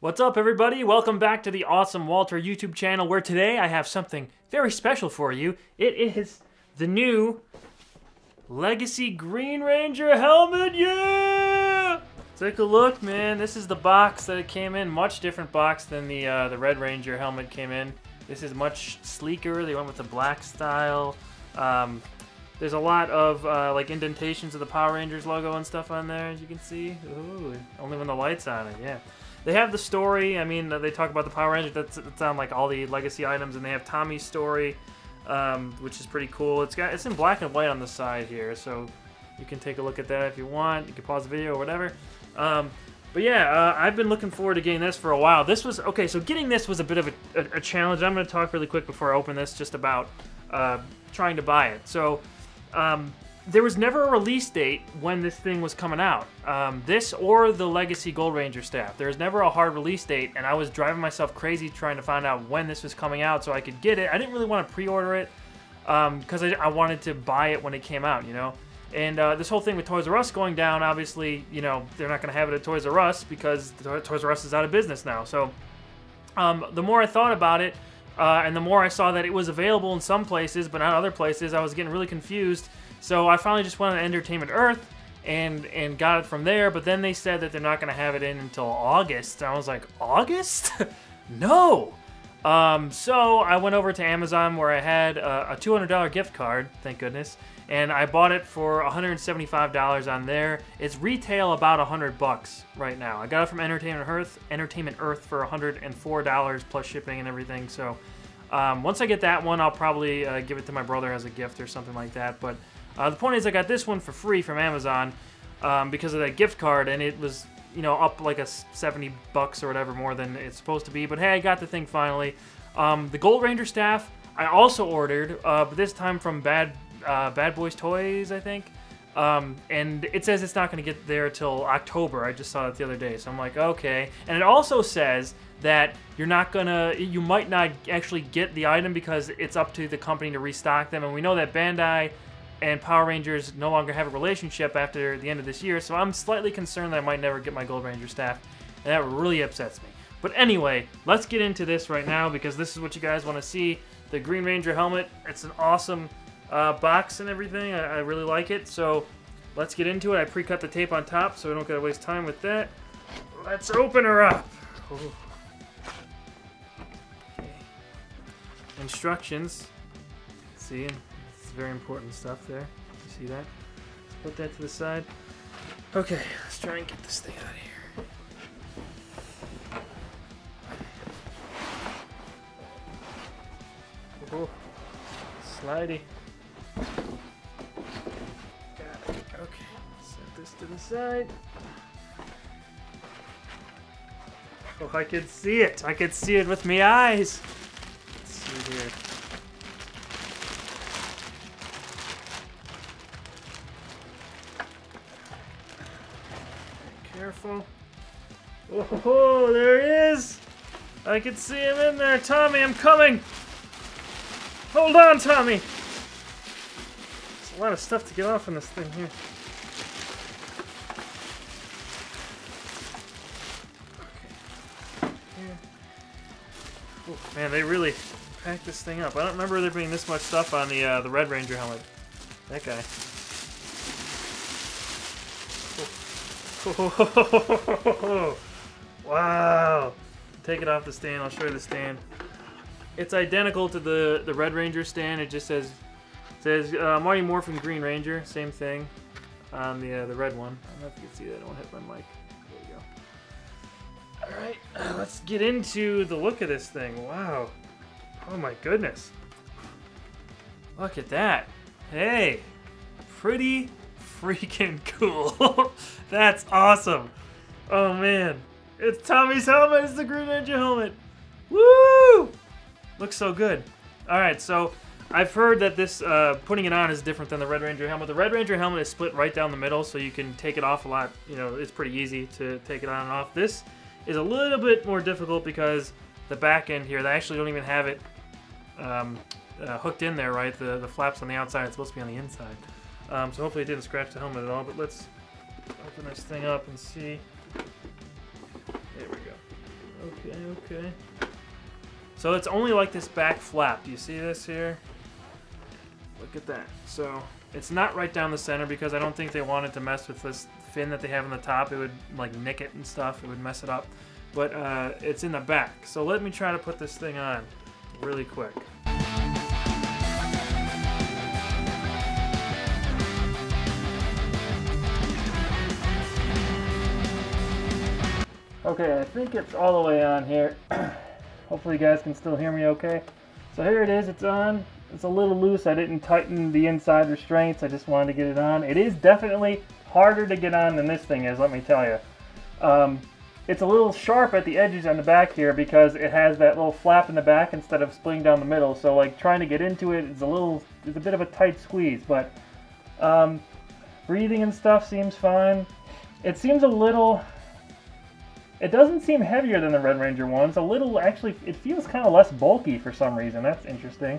What's up, everybody? Welcome back to the Awesome Walter YouTube channel, where today I have something very special for you. It is the new Legacy Green Ranger helmet. Yeah! Take a look, man. This is the box that it came in. Much different box than the Red Ranger helmet came in. This is much sleeker. They went with the black style. There's a lot of like indentations of the Power Rangers logo and stuff on there, as you can see. Ooh, only when the light's on it, yeah. They have the story. I mean, they talk about the Power Rangers. That's on like all the Legacy items, and they have Tommy's story, which is pretty cool. It's in black and white on the side here, so you can take a look at that if you want. You can pause the video or whatever. But yeah, I've been looking forward to getting this for a while. This was okay. So getting this was a bit of a challenge. I'm going to talk really quick before I open this, just about trying to buy it. So. There was never a release date when this thing was coming out. This or the Legacy Gold Ranger staff. There was never a hard release date, and I was driving myself crazy trying to find out when this was coming out so I could get it. I didn't really want to pre-order it because I wanted to buy it when it came out, you know? And this whole thing with Toys R Us going down, obviously, you know, they're not going to have it at Toys R Us because Toys R Us is out of business now. So the more I thought about it, and the more I saw that it was available in some places, but not other places, I was getting really confused. So I finally just went on Entertainment Earth and got it from there. But then they said that they're not going to have it in until August. And I was like, August? No! So I went over to Amazon where I had a $200 gift card, thank goodness. And I bought it for $175 on there. It's retail about $100 right now. I got it from Entertainment Earth for $104 plus shipping and everything. So once I get that one, I'll probably give it to my brother as a gift or something like that. But the point is, I got this one for free from Amazon because of that gift card, and it was, you know, up like a $70 or whatever more than it's supposed to be. But hey, I got the thing finally. The Gold Ranger staff I also ordered, but this time from Bad Boys Toys, I think. And it says it's not going to get there till October. I just saw it the other day, so I'm like, okay. And it also says that you might not actually get the item because it's up to the company to restock them. And we know that Bandai and Power Rangers no longer have a relationship after the end of this year, so I'm slightly concerned that I might never get my Gold Ranger staff, and that really upsets me. But anyway, let's get into this right now because this is what you guys want to see. The Green Ranger helmet. It's an awesome box and everything. I really like it, so let's get into it. I pre-cut the tape on top so we don't gotta waste time with that. Let's open her up. Ooh. Okay. Instructions. See, it's very important stuff there. You see that? Let's put that to the side. Okay, let's try and get this thing out of here. Oh, slidey. Got it. Okay, set this to the side. Oh, I can see it. I can see it with my eyes. Let's see here. Careful. Oh, there he is. I can see him in there. Tommy, I'm coming. Hold on, Tommy. There's a lot of stuff to get off in this thing here. Oh, man, they really packed this thing up. I don't remember there being this much stuff on the Red Ranger helmet. That guy. Oh. Wow. Take it off the stand. I'll show you the stand. It's identical to the Red Ranger stand. It just says Mighty Morphin Green Ranger. Same thing on the red one. I don't know if you can see that. I don't hit my mic. There we go. Alright, let's get into the look of this thing. Wow. Oh my goodness. Look at that. Hey. Pretty freaking cool. That's awesome. Oh man. It's Tommy's helmet. It's the Green Ranger helmet. Woo! Looks so good. Alright, so I've heard that this, putting it on is different than the Red Ranger helmet. The Red Ranger helmet is split right down the middle, so you can take it off a lot. You know, it's pretty easy to take it on and off. This is a little bit more difficult because the back end here, they actually don't even have it hooked in there, right? The flaps on the outside, it's supposed to be on the inside. So hopefully it didn't scratch the helmet at all, but let's open this thing up and see. There we go. Okay. So it's only like this back flap. Do you see this here? Look at that. So it's not right down the center because I don't think they wanted to mess with this fin that they have on the top. It would like nick it and stuff. It would mess it up. But it's in the back. So let me try to put this thing on really quick. Okay, I think it's all the way on here. Hopefully you guys can still hear me okay. So here it is, it's on. It's a little loose. I didn't tighten the inside restraints. I just wanted to get it on. It is definitely harder to get on than this thing is, let me tell you. It's a little sharp at the edges on the back here because it has that little flap in the back instead of splitting down the middle. So like trying to get into it is a bit of a tight squeeze, but breathing and stuff seems fine. It seems a little... It doesn't seem heavier than the Red Ranger one. It's a little, actually, it feels kind of less bulky for some reason. That's interesting.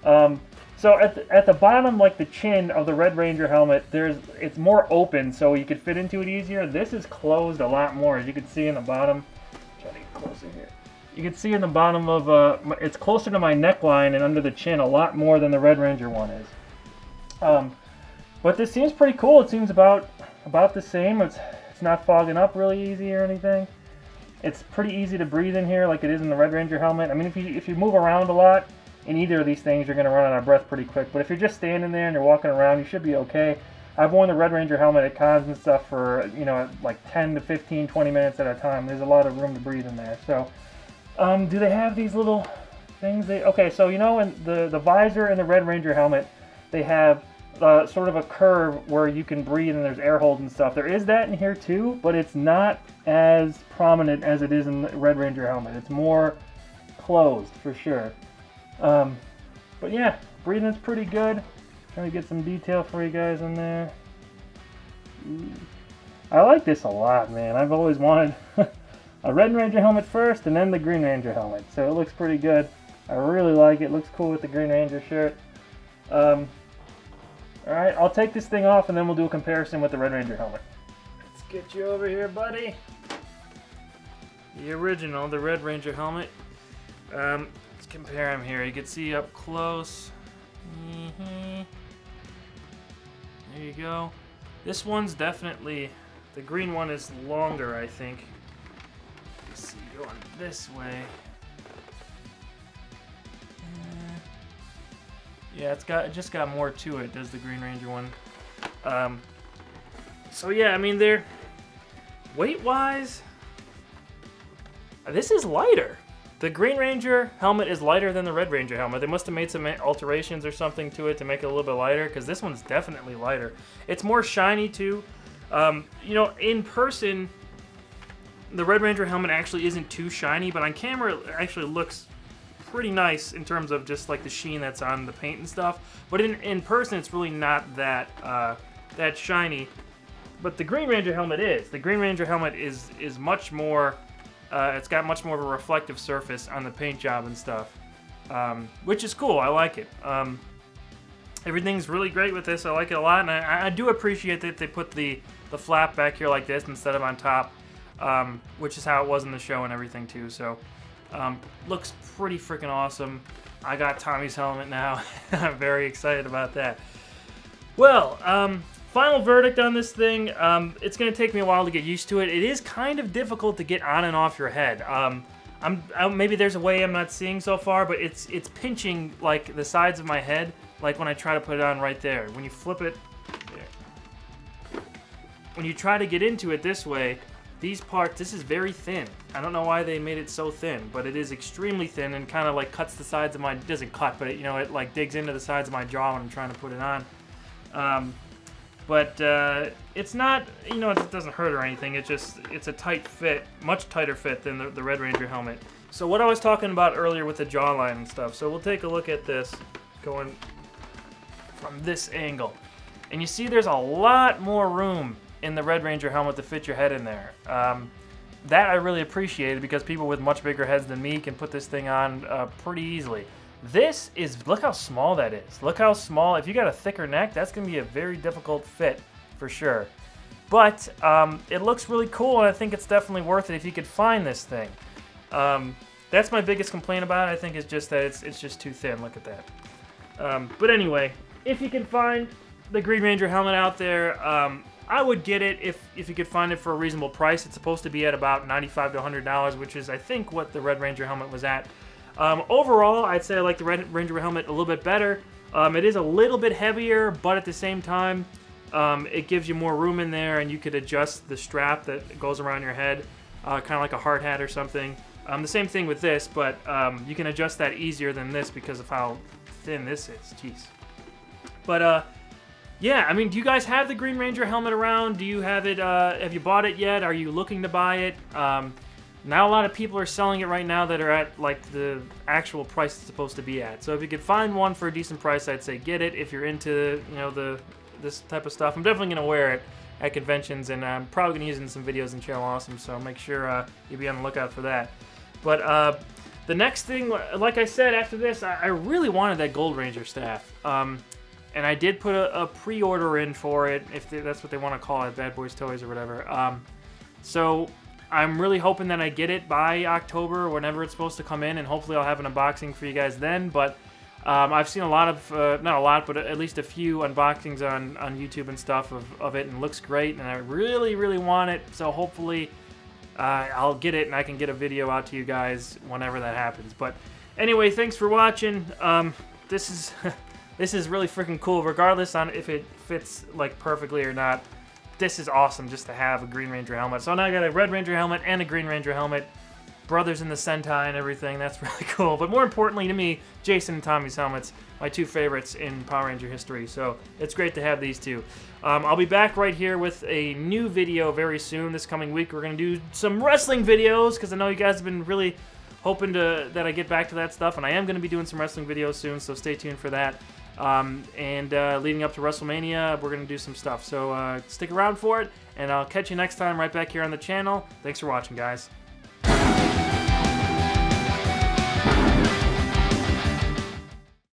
So at the bottom, like the chin of the Red Ranger helmet, it's more open, so you could fit into it easier. This is closed a lot more, as you can see in the bottom. Try to get closer here. You can see in the bottom of, it's closer to my neckline and under the chin a lot more than the Red Ranger one is. But this seems pretty cool. It seems about the same. It's not fogging up really easy or anything. It's pretty easy to breathe in here like it is in the Red Ranger helmet. I mean, if you move around a lot in either of these things, you're going to run out of breath pretty quick. But if you're just standing there and you're walking around, you should be okay. I've worn the Red Ranger helmet at cons and stuff for, you know, like 10 to 15, 20 minutes at a time. There's a lot of room to breathe in there. So, do they have these little things? Okay, so you know, in the visor in the Red Ranger helmet, they have sort of a curve where you can breathe and there's air holes and stuff. There is that in here too, but it's not as prominent as it is in the Red Ranger helmet. It's more closed for sure. But yeah, breathing's pretty good. Trying to get some detail for you guys in there. Ooh. I like this a lot, man. I've always wanted a Red Ranger helmet first and then the Green Ranger helmet. So it looks pretty good. I really like it. Looks cool with the Green Ranger shirt. Alright, I'll take this thing off and then we'll do a comparison with the Red Ranger helmet. Let's get you over here, buddy. The original, the Red Ranger helmet. Let's compare them here. You can see up close. There you go. This one's definitely, the green one is longer, I think. Let's see, going this way. Yeah, it just got more to it, does the Green Ranger one. So yeah, I mean, they're weight-wise, this is lighter. The Green Ranger helmet is lighter than the Red Ranger helmet. They must have made some alterations or something to it to make it a little bit lighter, because this one's definitely lighter. It's more shiny too. You know, in person, the Red Ranger helmet actually isn't too shiny, but on camera it actually looks pretty nice in terms of just like the sheen that's on the paint and stuff. But in person, it's really not that that shiny. But the Green Ranger helmet is. The Green Ranger helmet is much more. It's got much more of a reflective surface on the paint job and stuff, which is cool. I like it. Everything's really great with this. I like it a lot, and I do appreciate that they put the flap back here like this instead of on top, which is how it was in the show and everything too. So. Looks pretty freaking awesome. I got Tommy's helmet now. I'm very excited about that. Well, final verdict on this thing. It's going to take me a while to get used to it. It is kind of difficult to get on and off your head. Maybe there's a way I'm not seeing so far, but it's pinching like the sides of my head, like when I try to put it on right there. When you flip it, there. When you try to get into it this way, these parts, this is very thin. I don't know why they made it so thin, but it is extremely thin and kind of like cuts the sides of my, it doesn't cut, but it, you know, it like digs into the sides of my jaw when I'm trying to put it on. It's not, you know, it doesn't hurt or anything. It's a tight fit, much tighter fit than the Red Ranger helmet. So what I was talking about earlier with the jawline and stuff, so we'll take a look at this going from this angle. And you see there's a lot more room in the Red Ranger helmet to fit your head in there. That I really appreciated because people with much bigger heads than me can put this thing on pretty easily. This is, look how small that is. Look how small, if you got a thicker neck, that's gonna be a very difficult fit for sure. But it looks really cool and I think it's definitely worth it if you could find this thing. That's my biggest complaint about it. I think it's just that it's just too thin. Look at that. But anyway, if you can find the Green Ranger helmet out there, I would get it if you could find it for a reasonable price. It's supposed to be at about $95 to $100, which is, I think, what the Red Ranger helmet was at. Overall, I'd say I like the Red Ranger helmet a little bit better. It is a little bit heavier, but at the same time, it gives you more room in there, and you could adjust the strap that goes around your head, kind of like a hard hat or something. The same thing with this, but you can adjust that easier than this because of how thin this is. Jeez. But, yeah, I mean, do you guys have the Green Ranger helmet around? Do you have it, have you bought it yet? Are you looking to buy it? Not a lot of people are selling it right now that are at, like, the actual price it's supposed to be at. So if you could find one for a decent price, I'd say get it if you're into, you know, this type of stuff. I'm definitely going to wear it at conventions, and I'm probably going to use it in some videos in Channel Awesome, so make sure you be on the lookout for that. But the next thing, like I said, after this, I really wanted that Gold Ranger staff. And I did put a pre-order in for it, if that's what they want to call it, Bad Boys Toys or whatever. So I'm really hoping that I get it by October, whenever it's supposed to come in, and hopefully I'll have an unboxing for you guys then. But I've seen a lot of, not a lot, but at least a few unboxings on YouTube and stuff of it, and it looks great, and I really, really want it. So hopefully I'll get it, and I can get a video out to you guys whenever that happens. But anyway, thanks for watching. This is... This is really freaking cool, regardless on if it fits, like, perfectly or not. This is awesome just to have a Green Ranger helmet. So now I got a Red Ranger helmet and a Green Ranger helmet. Brothers in the Sentai and everything. That's really cool. But more importantly to me, Jason and Tommy's helmets, my two favorites in Power Ranger history. So it's great to have these two. I'll be back right here with a new video very soon. This coming week, we're going to do some wrestling videos, because I know you guys have been really hoping that I get back to that stuff. And I am going to be doing some wrestling videos soon, so stay tuned for that. Leading up to WrestleMania, we're going to do some stuff. So stick around for it, and I'll catch you next time right back here on the channel. Thanks for watching, guys.